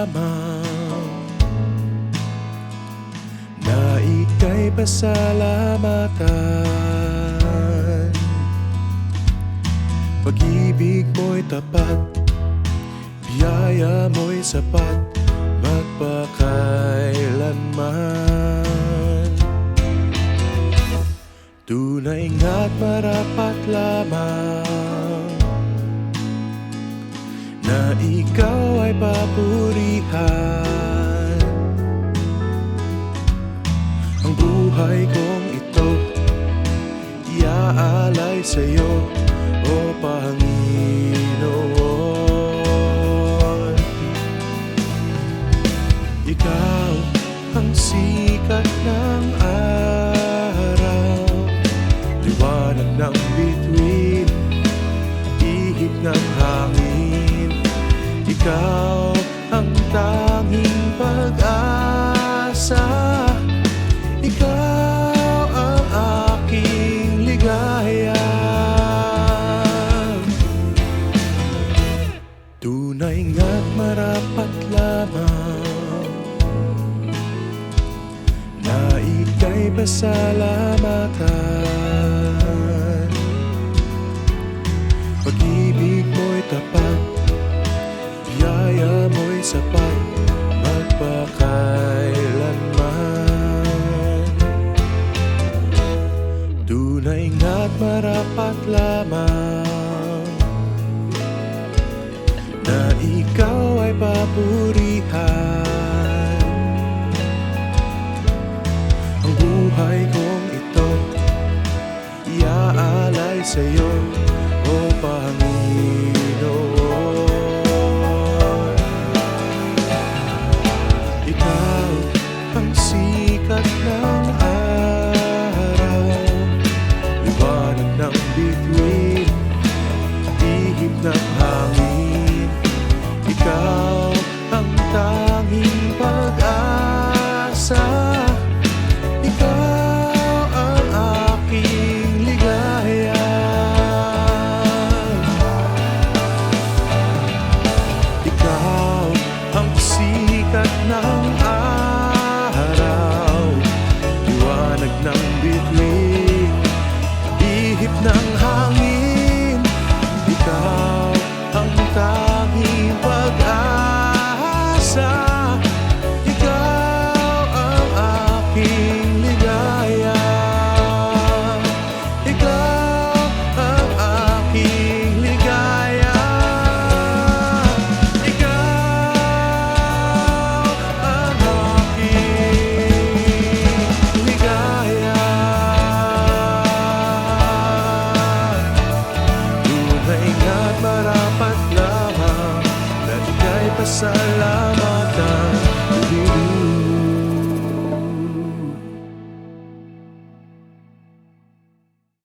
lamang na ika'y pasalamatan. Pag-ibig mo'y tapat, biyaya mo'y sapat, magpakailanman. Tunay nga't marapat lamang na ikaw ay papurihan. Ang buhay kong ito iaalay sa'yo, O Panginoon. Ikaw ang sikat ng araw, liwanag ng bituin, ihip ng hangin. Ikaw ang tanging pag-asa, ikaw ang aking ligaya. Tunay nga't marapat lamang na ika'y pasalamatan. Pag-ibig mo'y tapat, biyaya mo'y sapat, magpakailanman. Tunay nga't marapat lamang na ikaw ay papurihan. Ang buhay kong ito iaalay sa'yo, O Panginoon. Ikaw ang sikat ng araw, liwanag ng bituin, ihip ng hangin. Ikaw ang tanging pag-asa, ikaw ang aking ligaya. Ikaw ang sikat ng araw, liwanag ng bituin, ihip ng hangin. Ikaw ang tanging pag-asa, ikaw ang aking ligaya. Ikaw ang aking ligaya. Ikaw ang aking ligaya. Tunay nga't marapat lamang na ika'y pasalamatan.